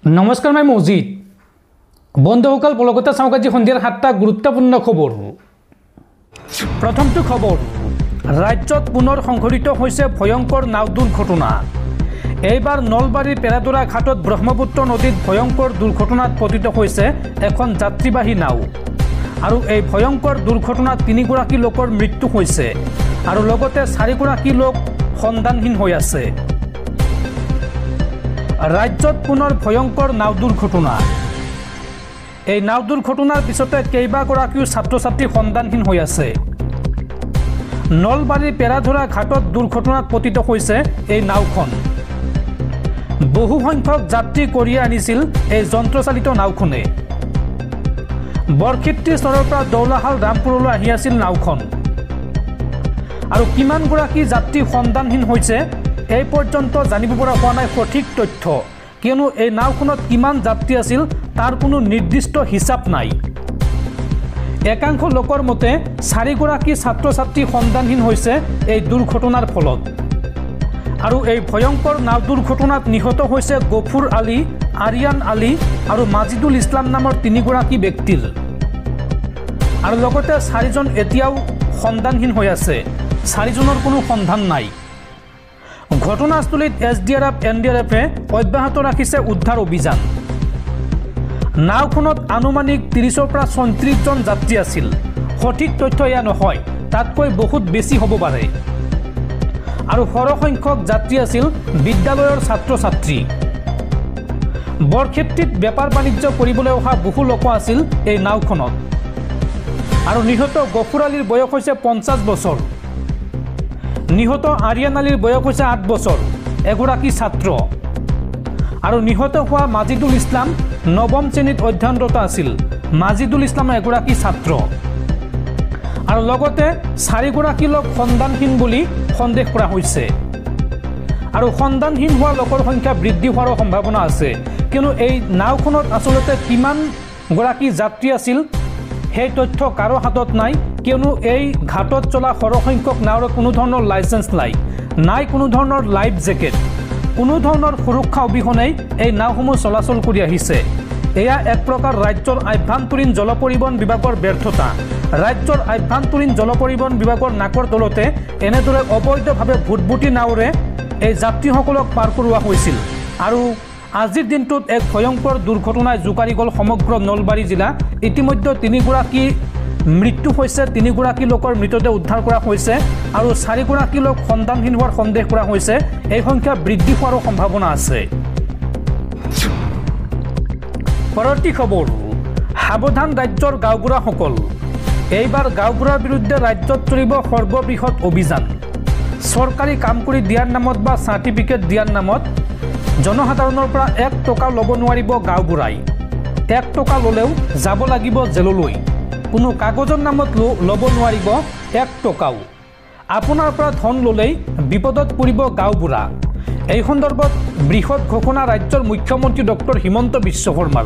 नमस्कार मैं मौजिद बंधुসকল पलकता चाওক আজি सन्धियार 7টা गुरुत्वपूर्ण खबर। प्रथमটো खबर राज्यत पुनर संघटित होइसे भयंकर नाव दुर्घटना। এইবাৰ নলবাৰীৰ পেৰাদৰা ঘাটত ব্ৰহ্মপুত্ৰ নদীত ভয়ংকৰ দুৰ্ঘটনাত পতিত হৈছে এখন যাত্ৰীবাহী নাও আৰু এই ভয়ংকৰ দুৰ্ঘটনাত 3 গৰাকী লোকৰ মৃত্যু হৈছে আৰু লগতে 4 গৰাকী লোক সন্ধানহীন হৈ আছে। राज्यत पुनर भयंकर नाव दुर्घटना। এই নাও দুৰ্ঘটনাৰ পিছতে কেইবাগৰাকীও ছাত্ৰ ছাত্ৰী সন্ধানহীন হৈ আছে। নলবাৰীৰ পেৰাধৰা ঘাটত দুৰ্ঘটনাত পতিত হৈছে এই নাওখন। বহু সংখ্যক যাত্ৰী কঢ়িয়াই আনিছিল এই যন্ত্ৰচালিত নাওখনে। বৰক্ষেত্ৰী চৰৰ পৰা দৌলাহাল ৰামপুৰলৈ আহি আছিল নাওখন আৰু কিমান গৰাকী যাত্ৰী সন্ধানহীন হৈছে এই পৰ্যন্ত জানিব পৰা হোৱা নাই সঠিক তথ্য, কিয়নো এই নাওখনত কিমান যাত্ৰী আছিল তাৰ কোনো নিৰ্দিষ্ট হিচাপ নাই। একাংশ লোকৰ মতে 4 গৰাকী ছাত্ৰ ছাত্ৰী সন্ধানহীন হৈছে এই দুৰ্ঘটনাৰ ফলত আৰু এই ভয়ংকৰ নাও দুৰ্ঘটনাত নিহত হৈছে গফুৰ আলী, আৰিয়ান আলী আৰু মাজিদুল ইছলাম নামৰ 3 গৰাকী ব্যক্তিৰ আৰু লগতে 4জন এতিয়াও সন্ধানহীন হৈ আছে। 4জনৰ কোনো সন্ধান নাই। ঘটনাস্থলীত SDRF NDRFে অব্যাহত ৰাখিছে উদ্ধাৰ অভিযান। নাওখনত আনুমানিক 30ৰ পৰা 34জন যাত্ৰী আছিল। সঠিক তথ্য এয়া নহয়, তাতকৈ বহুত বেছি হ'ব পাৰে আৰু সৰহ সংখ্যক যাত্ৰী আছিল বিদ্যালয়ৰ ছাত্ৰ ছাত্ৰী। বৰক্ষেত্ৰীত বেপাৰ বাণিজ্য কৰিবলৈ অহা বহু লোক আছিল এই নাওখনত আৰু নিহত গফুৰ আলীৰ বয়স হৈছে 50 বছৰ। নিহত আৰিয়ান আলীৰ বয়স হৈছে 8 বছৰ, এগৰাকী ছাত্ৰ আৰু নিহত হোৱা মাজিদুল ইছলাম 9ম শ্ৰেণীত অধ্যয়নৰত আছিল। মাজিদুল ইছলাম এগৰাকী ছাত্ৰ আৰু লগতে 4 গৰাকী লোক সন্ধানহীন বুলি সন্দেহ কৰা হৈছে আৰু সন্ধানহীন হোৱা লোকৰ সংখ্যা বৃদ্ধি হোৱাৰ সম্ভাৱনা আছে, কিয়নো এই নাওখনত আচলতে কিমান গৰাকী যাত্ৰী আছিল সেই তথ্য কাৰো হাতত নাই, কিয়নো এই ঘাটত চলা সৰহ সংখ্যক নাওৰ কোনো ধৰণৰ লাইচেন্স নাই কোনো ধৰণৰ লাইফ জেকেট, কোনো ধৰণৰ সুৰক্ষা অবিহনে এই নাওসমূহ চলাচল কৰি আহিছে। এয়া এক প্ৰকাৰ ৰাজ্যৰ আভ্যন্তৰীণ জল পৰিবহণ বিভাগৰ ব্যৰ্থতা। ৰাজ্যৰ আভ্যন্তৰীণ জল পৰিবহণ বিভাগৰ নাকৰ তলতে এনেদৰে অবৈধভাৱে ভুটভুটি নাওৰে এই যাত্ৰীসকলক পাৰ কৰোৱা হৈছিল আৰু আজিৰ দিনটোত এক ভয়ংকৰ দুৰ্ঘটনাই জোকাৰি গ'ল সমগ্ৰ নলবাৰী জিলা। ইতিমধ্যে 3 গৰাকী মৃত্যু হৈছে, 3 গৰাকী লোকৰ মৃতদেহ উদ্ধাৰ কৰা হৈছে আৰু 4 গৰাকী লোক সন্ধানহীন হোৱাৰ সন্দেহ কৰা হৈছে। এই সংখ্যা বৃদ্ধি হোৱাৰো সম্ভাৱনা আছে। পৰৱৰ্তী খবৰ সাৱধান ৰাজ্যৰ গাঁওবুঢ়াসকল। এইবাৰ গাঁওবুঢ়াৰ বিৰুদ্ধে ৰাজ্যত চলিব সৰ্ববৃহৎ অভিযান। চৰকাৰী কাম কৰি দিয়াৰ নামত বা চাৰ্টিফিকেট দিয়াৰ নামত জনসাধাৰণৰ পৰা 1 টকা ল'ব নোৱাৰিব গাঁওবুঢ়াই। 1 টকা ল'লেও যাব লাগিব জেললৈ। কোনো কাগজৰ নামত ল'ব নোৱাৰিব 1 টকাও। আপোনাৰ পৰা ধন ল'লেই বিপদত পৰিব গাঁওবুঢ়া। এই সন্দৰ্ভত বৃহৎ ঘোষণা ৰাজ্যৰ মুখ্যমন্ত্ৰী ডক্টৰ হিমন্ত বিশ্ব শৰ্মাৰ।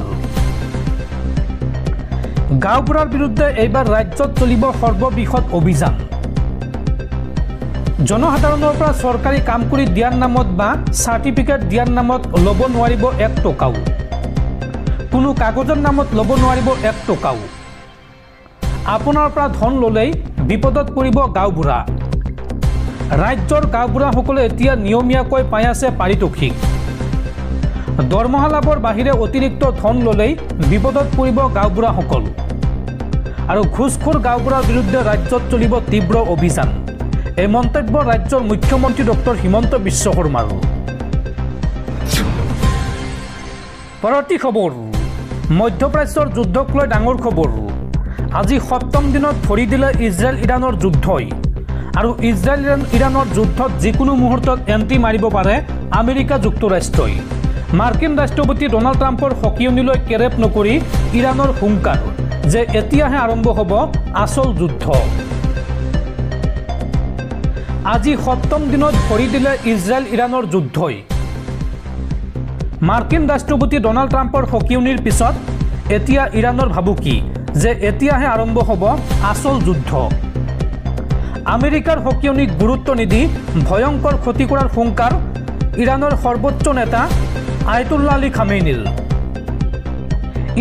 গাঁওবুঢ়াৰ বিৰুদ্ধে এইবাৰ ৰাজ্যত চলিব সৰ্ববৃহৎ অভিযান। জনসাধাৰণৰ পৰা চৰকাৰী কাম কৰি দিয়াৰ নামত বা চাৰ্টিফিকেট দিয়াৰ নামত ল'ব নোৱাৰিব 1 টকাও। কোনো কাগজৰ নামত ল'ব নোৱাৰিব 1 টকাও। আপোনাৰ পৰা ধন ল'লেই বিপদত পৰিব গাঁওবুঢ়া। ৰাজ্যৰ গাঁওবুঢ়াসকলে এতিয়া নিয়মীয়াকৈ পাই আছে পাৰিতোষিক। দৰমহা লাভৰ বাহিৰে অতিৰিক্ত ধন ল'লেই বিপদত পৰিব গাঁওবুঢ়াসকল আৰু ঘুষখোৰ গাঁওবুঢ়াৰ বিৰুদ্ধে ৰাজ্যত চলিব তীব্ৰ অভিযান। এই মন্তব্য ৰাজ্যৰ মুখ্যমন্ত্ৰী ডক্টৰ হিমন্ত বিশ্ব শৰ্মাৰ। পৰৱৰ্তী খবৰ মধ্যপ্ৰাচ্যৰ যুদ্ধক লৈ ডাঙৰ খবৰ। আজি 7ম দিনত ভৰি দিলে ইজৰাইল ইৰাণৰ যুদ্ধই আৰু ইজৰাইল ইৰাণৰ যুদ্ধত যিকোনো মুহূৰ্তত এণ্ট্ৰি মাৰিব পাৰে আমেৰিকা যুক্তৰাষ্ট্ৰই। মাৰ্কিন ৰাষ্ট্ৰপতি ডনাল্ড ট্ৰাম্পৰ সকিয়নিলৈ কেৰেপ নকৰি ইৰাণৰ হুংকাৰ যে এতিয়াহে আৰম্ভ হ'ব আচল যুদ্ধ। আজি 7ম দিনত ভৰি দিলে ইজৰাইল ইৰাণৰ যুদ্ধই। মাৰ্কিন ৰাষ্ট্ৰপতি ডনাল্ড ট্ৰাম্পৰ সকিয়নিৰ পিছত এতিয়া ইৰাণৰ ভাবুকি যে এতিয়াহে আৰম্ভ হ'ব আচল যুদ্ধ। আমেৰিকাৰ সকিয়নিক গুৰুত্ব নিদি ভয়ংকৰ ক্ষতি কৰাৰ হুংকাৰ ইৰাণৰ সৰ্বোচ্চ নেতা আয়াতুল্লাহ আলী খামেইনিৰ।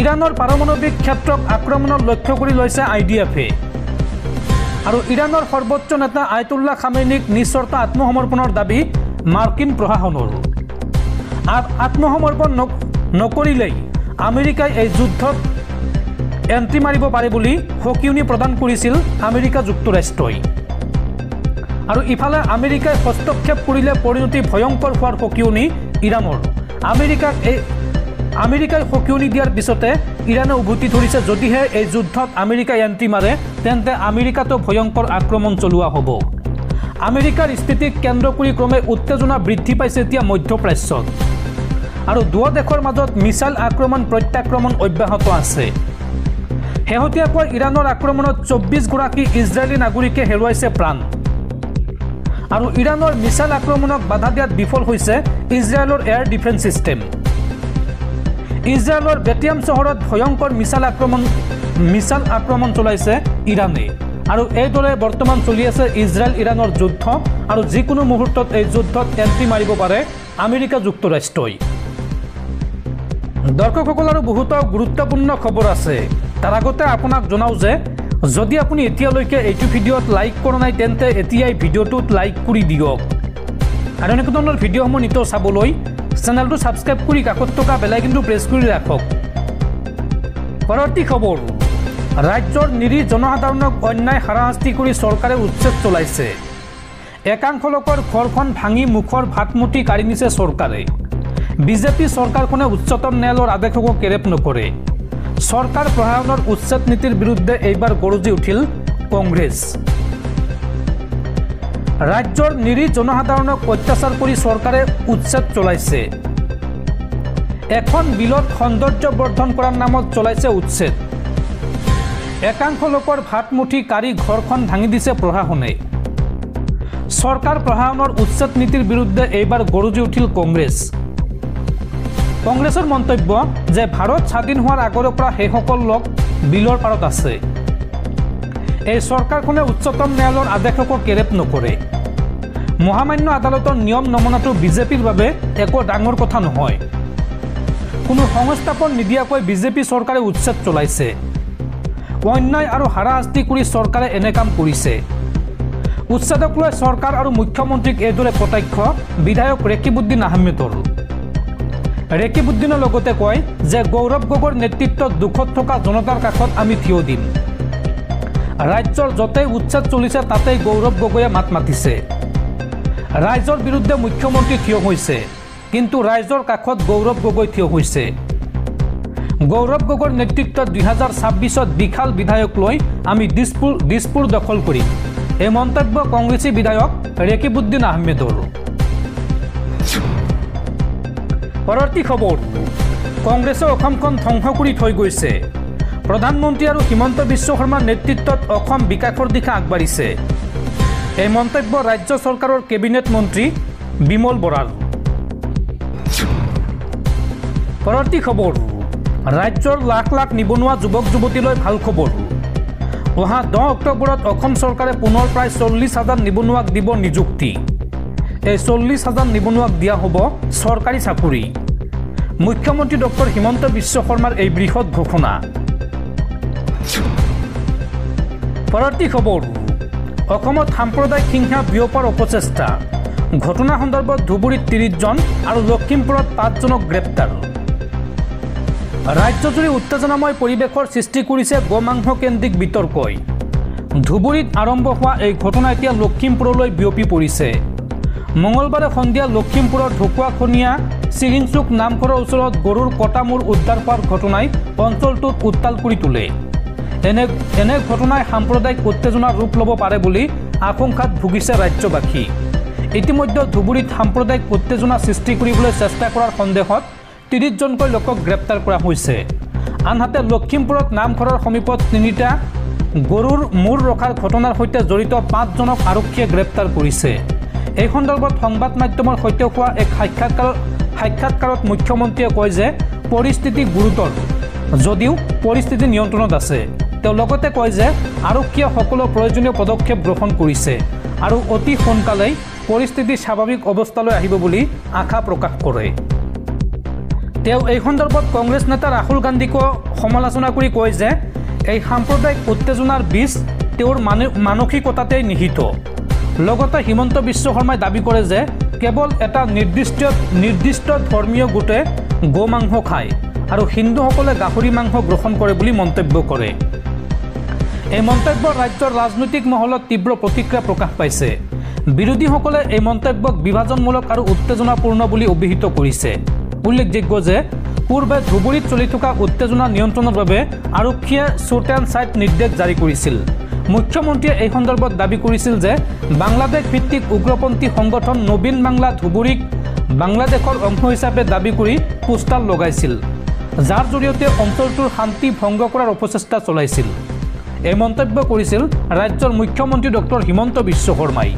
ইৰাণৰ পাৰমাণৱিক ক্ষেত্ৰক আক্ৰমণৰ লক্ষ্য কৰি লৈছে IDF-এ আৰু ইৰাণৰ সৰ্বোচ্চ নেতা আয়াতুল্লাহ খামেনিক নিঃচৰ্ত আত্মসমৰ্পণৰ দাবী মাৰ্কিন প্ৰশাসনৰ আত্মসমৰ্পণ নকৰিলেই আমেৰিকাই এই যুদ্ধত এণ্ট্ৰি মাৰিব পাৰে বুলি সকিয়নি প্ৰদান কৰিছিল আমেৰিকা যুক্তৰাষ্ট্ৰই আৰু ইফালে আমেৰিকাই হস্তক্ষেপ কৰিলে পৰিণতি ভয়ংকৰ হোৱাৰ সকিয়নি ইৰাণৰ আমেৰিকাই সকিয়নি দিয়াৰ পিছতে ইৰাণে উভতি ধৰিছে যদিহে এই যুদ্ধত আমেৰিকাই এণ্ট্ৰি মাৰে তেন্তে আমেৰিকাতো ভয়ংকৰ আক্ৰমণ চলোৱা হ'ব আমেৰিকাৰ স্থিতিক কেন্দ্ৰ কৰি ক্ৰমে উত্তেজনা বৃদ্ধি পাইছে এতিয়া মধ্যপ্ৰাচ্যত আৰু দুয়ো দেশৰ মাজত মিছাইল আক্ৰমণ প্ৰত্যাক্ৰমণ অব্যাহত আছে শেহতীয়াকৈ ইৰাণৰ আক্ৰমণত 24 গৰাকী ইজৰাইলী নাগৰিকে হেৰুৱাইছে প্ৰাণ আৰু ইৰাণৰ মিছাইল আক্ৰমণক বাধা দিয়াত বিফল হৈছে ইজৰাইলৰ এয়াৰ ডিফেন্স সিস্টেম ইজৰাইলৰ বেটিয়াম চহৰত ভয়ংকৰ মিছাইল আক্ৰমণ চলাইছে ইৰাণে আৰু এইদৰে বৰ্তমান চলি আছে ইজৰাইল ইৰাণৰ যুদ্ধ আৰু যিকোনো মুহূৰ্তত এই যুদ্ধত এণ্ট্ৰি মাৰিব পাৰে আমেৰিকা যুক্তৰাষ্ট্ৰই দৰ্শকসকল আৰু বহুতো গুৰুত্বপূৰ্ণ খবৰ আছে তাৰ আগতে আপোনাক জনাওঁ যে যদি আপুনি এতিয়ালৈকে এইটো ভিডিঅ'ত লাইক কৰা নাই তেন্তে এতিয়াই ভিডিঅ'টোত লাইক কৰি দিয়ক আৰু এনেকুৱা ধৰণৰ ভিডিঅ'সমূহ নিতৌ চাবলৈ চেনেলটো সাবস্ক্ৰাইব কৰি কাষত থকা বেল আইকনটো প্ৰেছ কৰি ৰাখক পৰৱৰ্তী খবৰ ৰাজ্যৰ নিৰীহ জনসাধাৰণক অন্যায় হাৰাশাস্তি কৰি চৰকাৰে উচ্ছেদ চলাইছে একাংশ লোকৰ ঘৰখন ভাঙি মুখৰ ভাতমুঠি কাঢ়ি নিছে চৰকাৰে বিজেপি চৰকাৰখনে উচ্চতম ন্যায়ালয়ৰ আদেশকো কেৰেপ নকৰে চৰকাৰ প্ৰশাসনৰ উচ্ছেদ নীতিৰ বিৰুদ্ধে এইবাৰ গৰজি উঠিল কংগ্ৰেছ ৰাজ্যৰ নিৰীহ জনসাধাৰণক অত্যাচাৰ কৰি চৰকাৰে উচ্ছেদ চলাইছে এখন বিলত সৌন্দৰ্য বৰ্ধন কৰাৰ নামত চলাইছে উচ্ছেদ একাংশ লোকৰ ভাতমুঠি কাঢ়ি ঘৰখন ভাঙি দিছে প্ৰশাসনে চৰকাৰ প্ৰশাসনৰ উচ্ছেদ নীতিৰ বিৰুদ্ধে এইবাৰ গৰজি উঠিল কংগ্ৰেছৰ মন্তব্য যে ভাৰত স্বাধীন হোৱাৰ আগৰে পৰা সেইসকল লোক বিলৰ পাৰত আছে এই চৰকাৰখনে উচ্চতম ন্যায়ালয়ৰ আদেশকো কেৰেপ নকৰে মহামান্য আদালতৰ নিয়ম নমনাটো বিজেপিৰ বাবে একো ডাঙৰ কথা নহয় কোনো সংস্থাপন নিদিয়াকৈ বিজেপি চৰকাৰে উচ্ছেদ চলাইছে অন্যায় আৰু হাৰাশাস্তি কৰি চৰকাৰে এনে কাম কৰিছে উচ্ছেদক লৈ চৰকাৰ আৰু মুখ্যমন্ত্ৰীক এইদৰে কটাক্ষ বিধায়ক ৰেকিবুদ্দিন আহমেদৰ ৰেকিবুদ্দিনৰ লগতে কয় যে গৌৰৱ গগৈৰ নেতৃত্বত দুখত থকা জনতাৰ কাষত আমি থিয় দিম ৰাজ্যৰ য'তেই উচ্ছেদ চলিছে তাতেই গৌৰৱ গগৈয়ে মাত মাতিছে ৰাইজৰ বিৰুদ্ধে মুখ্যমন্ত্ৰী থিয় হৈছে কিন্তু ৰাইজৰ কাষত গৌৰৱ গগৈ থিয় হৈছে গৌৰৱ গগৈৰ নেতৃত্বত 2026ত বিশাল বিধায়ক লৈ আমি দিছপুৰ দখল কৰিম এই মন্তব্য কংগ্ৰেছী বিধায়ক ৰেকিবুদ্দিন আহমেদৰ পৰৱৰ্তী খবৰ কংগ্ৰেছে অসমখন ধ্বংস কৰি থৈ গৈছে প্ৰধানমন্ত্ৰী আৰু হিমন্ত বিশ্ব শৰ্মাৰ নেতৃত্বত অসম বিকাশৰ দিশে আগবাঢ়িছে এই মন্তব্য ৰাজ্য চৰকাৰৰ কেবিনেট মন্ত্ৰী বিমল বৰাৰ পৰৱৰ্তী খবৰ ৰাজ্যৰ লাখ লাখ নিবনুৱা যুৱক যুৱতীলৈ ভাল খবৰ অহা 10 অক্টোবৰত অসম চৰকাৰে পুনৰ প্ৰায় 40,000 নিবনুৱাক দিব নিযুক্তি এই 40,000 নিবনুৱাক দিয়া হ'ব চৰকাৰী চাকৰি মুখ্যমন্ত্ৰী ডক্টৰ হিমন্ত বিশ্ব শৰ্মাৰ এই বৃহৎ ঘোষণা পৰৱৰ্তী খবৰ অসমত সাম্প্ৰদায়িক হিংসা বিয়পাৰ অপচেষ্টা ঘটনা সন্দৰ্ভত ধুবুৰীত 30 জন আৰু লখিমপুৰত 5 জনক গ্ৰেপ্তাৰ ৰাজ্যজুৰি উত্তেজনাময় পৰিৱেশৰ সৃষ্টি কৰিছে গোমাংস কেন্দ্ৰিক বিতৰ্কই ধুবুৰীত আৰম্ভ হোৱা এই ঘটনা এতিয়া লখিমপুৰলৈ বিয়পি পৰিছে মঙলবাৰে সন্ধিয়া লখিমপুৰৰ ঢকুৱাখনীয়া চিৰিংচুক নামঘৰৰ ওচৰত গৰুৰ কটা মূৰ উদ্ধাৰ হোৱাৰ ঘটনাই অঞ্চলটোত উত্তাল কৰি তোলে এনে ঘটনাই সাম্প্ৰদায়িক উত্তেজনাৰ ৰূপ ল'ব পাৰে বুলি আশংকাত ভুগিছে ৰাজ্যবাসী ইতিমধ্যে ধুবুৰীত সাম্প্ৰদায়িক উত্তেজনা সৃষ্টি কৰিবলৈ চেষ্টা কৰাৰ সন্দেহত 30 জনকৈ লোকক গ্ৰেপ্তাৰ কৰা হৈছে আনহাতে লখিমপুৰত নামঘৰৰ সমীপত 3টা গৰুৰ মূৰ ৰখাৰ ঘটনাৰ সৈতে জড়িত 5 জনক আৰক্ষীয়ে গ্ৰেপ্তাৰ কৰিছে এই সন্দৰ্ভত সংবাদ মাধ্যমৰ সৈতে হোৱা এক সাক্ষাৎকাৰত মুখ্যমন্ত্ৰীয়ে কয় যে পৰিস্থিতি গুৰুতৰ যদিও পৰিস্থিতি নিয়ন্ত্ৰণত আছে তেওঁ লগতে কয় যে আৰক্ষীয়ে সকলো প্ৰয়োজনীয় পদক্ষেপ গ্ৰহণ কৰিছে আৰু অতি সোনকালেই পৰিস্থিতি স্বাভাৱিক অৱস্থালৈ আহিব বুলি আশা প্ৰকাশ কৰে তেওঁ এই সন্দৰ্ভত কংগ্ৰেছ নেতা ৰাহুল গান্ধীকো সমালোচনা কৰি কয় যে এই সাম্প্ৰদায়িক উত্তেজনাৰ বীজ তেওঁৰ মানসিকতাতেই নিহিত। লগতে হিমন্ত বিশ্ব শৰ্মাই দাবী কৰে যে কেৱল এটা নিৰ্দিষ্ট ধৰ্মীয় গোটে গো মাংস খায় আৰু হিন্দুসকলে গাহৰি মাংস গ্ৰহণ কৰে বুলি মন্তব্য কৰে। এই মন্তব্য ৰাজ্যৰ ৰাজনৈতিক মহলত তীব্ৰ প্ৰতিক্ৰিয়া প্ৰকাশ পাইছে। বিৰোধীসকলে এই মন্তব্যক বিভাজনমূলক আৰু উত্তেজনাপূৰ্ণ বুলি অভিহিত কৰিছে। উল্লেখযোগ্য যে পূৰ্বে ধুবুৰীত চলি থকা উত্তেজনা নিয়ন্ত্ৰণৰ বাবে আৰক্ষীয়ে শ্বুট এণ্ড চাইট নিৰ্দেশ জাৰি কৰিছিল। মুখ্যমন্ত্ৰীয়ে এই সন্দৰ্ভত দাবী কৰিছিল যে বাংলাদেশ ভিত্তিক উগ্ৰপন্থী সংগঠন নবীন বাংলা ধুবুৰীক বাংলাদেশৰ অংশ হিচাপে দাবী কৰি পোষ্টাৰ লগাইছিল, যাৰ জৰিয়তে অঞ্চলটোৰ শান্তি ভংগ কৰাৰ অপচেষ্টা চলাইছিল। এই মন্তব্য কৰিছিল ৰাজ্যৰ মুখ্যমন্ত্ৰী ডক্টৰ হিমন্ত বিশ্ব শৰ্মাই।